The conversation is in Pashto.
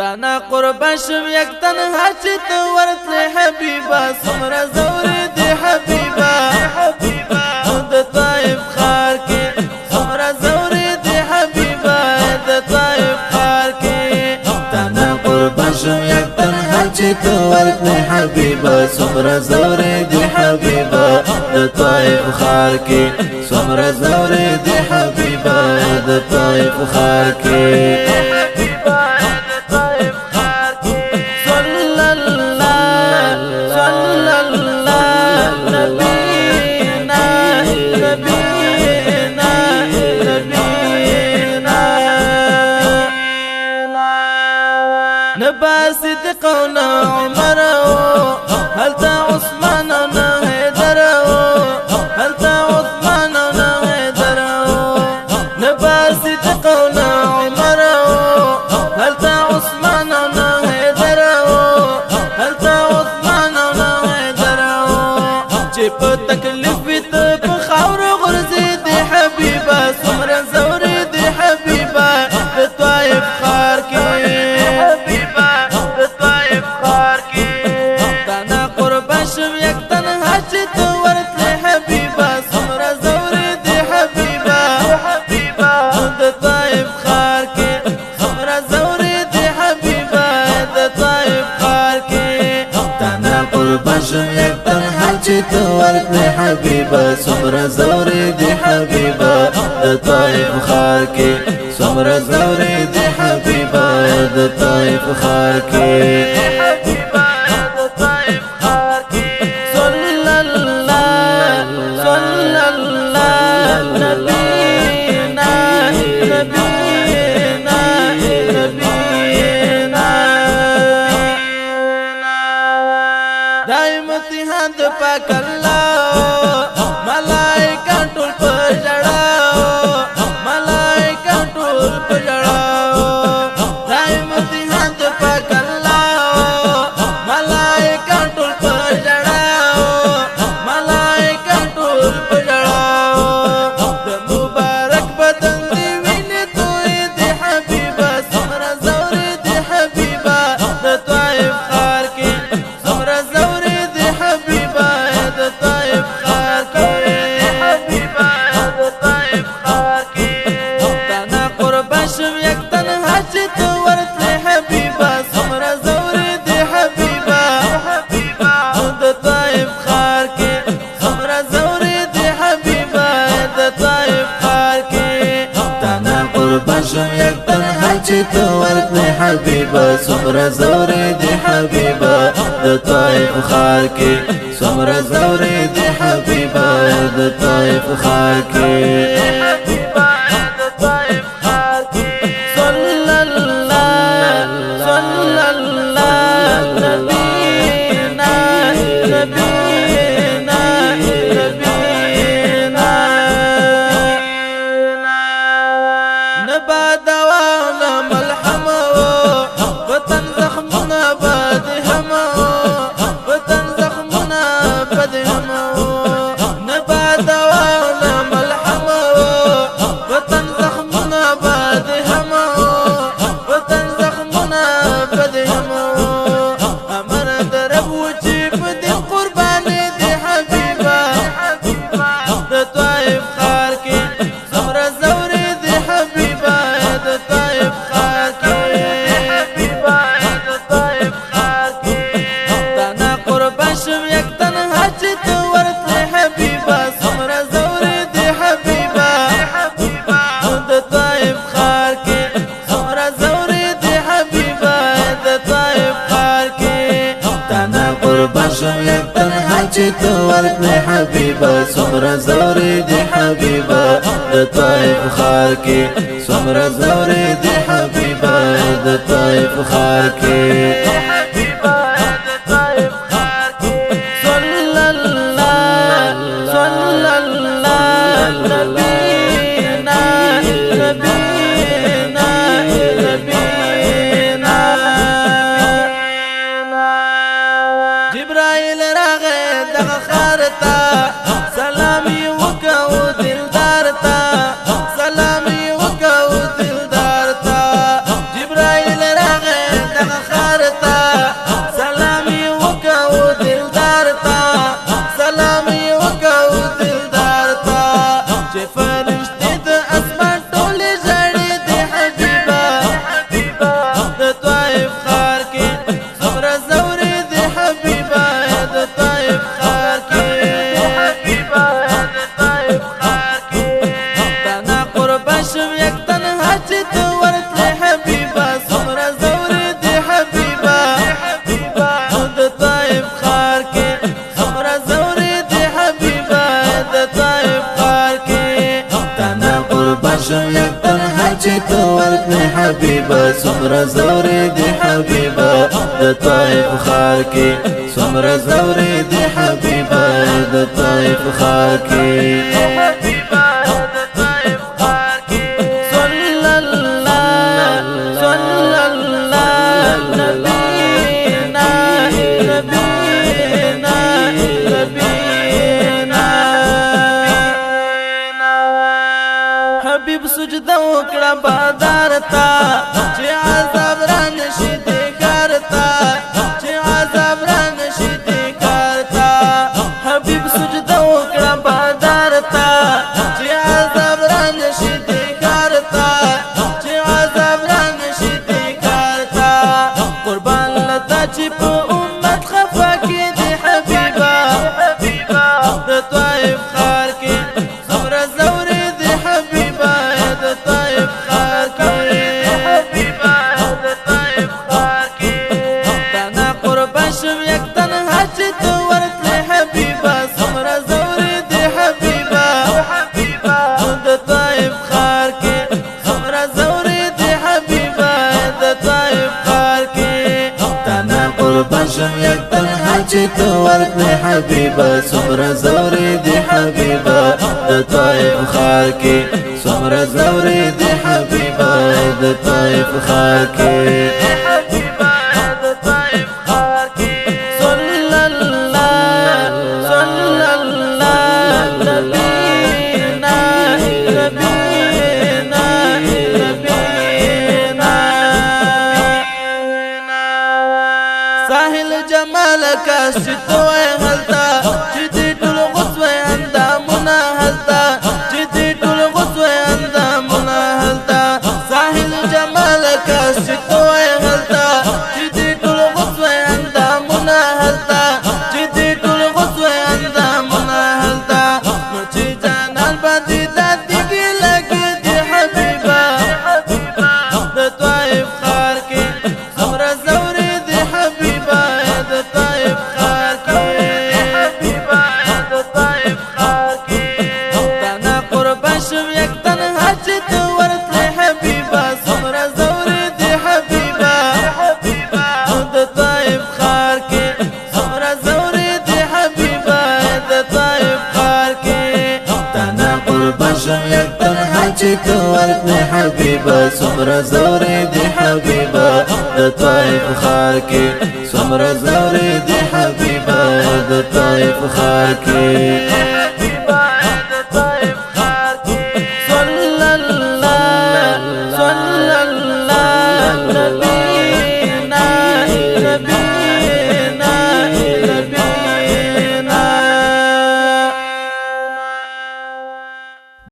تانا قربان شم یک تنها چی تو ورتلی حبیبا سمرا زوری دی حبیبا د طائف خار کی سمرا زوری دی حبیبا د طائف خار کی تانا قربان شم یک تنها چی تو ورتلی حبیبا سمرا زوری دی حبیبا د طائف خار کی سمرا زوری دی حبیبا د طائف خار کی نبا صدق عمر هل تا عثمان حيدر هل تا عثمان حيدر نبا صدق عمر هل تا عثمان حيدر هل تا عثمان حيدر چې په تکلیف ته په خاور غرزي دي حبيبا سمره زوري دي حبيبا د طائف خار کې بشم یک تنها چی تو ورتلی حبیبا سمرا زوری دی حبیبا د طائف خار کی سمرا زوری دی حبیبا د طائف خار کی دائم امتحان د پاک الله ملائکه ټول په جړاو ملائکه ټول په جړاو دائم امتحان د پاک الله ملائکه ټول په جړاو ملائکه ټول په جړاو د مبارک بدن دی وینې توې دی حبیبا سمرا زوري دی حبیبا د طائف خار کې سمرا بشم یک تنها چی تو ورتلی حبیبا سمرا زوری دی حبیبا د طائف خار کی سمرا زوری دی حبیبا د طائف خار کی بشم یک تنها چی تو ورتلی حبیبا سمرا زوری دی حبیبا د طائف خار کی سمرا زوری دی حبیبا د طائف خار کی جبرائیل راغی دغه خار تا سلامي وکاو دلدار تا سلامي وکاو دلدار تا جبرائیل راغی چې تو ورکړې حبیبا څومره زورې دي حبیبا د طائف ښار کې څومره زورې دي حبیبا د طائف ښار کې حبیبا د طائف ښار کې صلی الله صلی الله نبینا نبینا نبینا حبیب سجده وکړه بادار تا چې عذاب را نشي دې ښار ته چې عذاب را نشي دې ښار ته حبیب سجده وکړه بادار تا چې عذاب را نشي دې ښار ته چې عذاب را نشي دې ښار ته قربان لتا چې په امت خفه کېدې حبیبا د طائف ښار کې څومره زورې دي حبیبا د طائف ښار کې حبیبا د طائف ښار کې دانا قربان شم یک تنها چې تو ورتلې حبیبا څومره زورې دي حبیبا د طائف ښار کې څومره زورې دي حبیبا د طائف ښار کې دانا قربان شم یک تنها چې تو ورتلې حبیبا څومره زورې دي حبیبا د طائف ښار کې څومره زورې دي حبیبا د طائف ښار کې حبیبا د طائف ښار کې صلی الله صلی الله نبینا نبینا نبینا ساحل جمال کاش چې تو هلتا چې دې ټول غصوې اندامونه هلتا چې دې ټول غصوې اندامونه هلتا ساحل جمال کاش چې تو هلتا چې دې ټول غصوې اندامونه هلتا چې دې ټول غصوې اندامونه هلتا نو چې جانان باندې داتګي لګي دي حبیبا د طائف ښار کې څومره زورې دي حبیبا د طائف ښار کې حبیبا د طائف ښار کې دانا قربان شم یک تنها چې تو ورتلې حبیبا څومره زورې دي حبیبا د طائف ښار کې څومره زورې دي حبیبا د طائف ښار کې دانا قربان شم یک تنها چې تو ورتلې حبیبا څومره زورې دي حبیبا د طائف ښار کې څومره زورې دي حبیبا د طائف ښار کې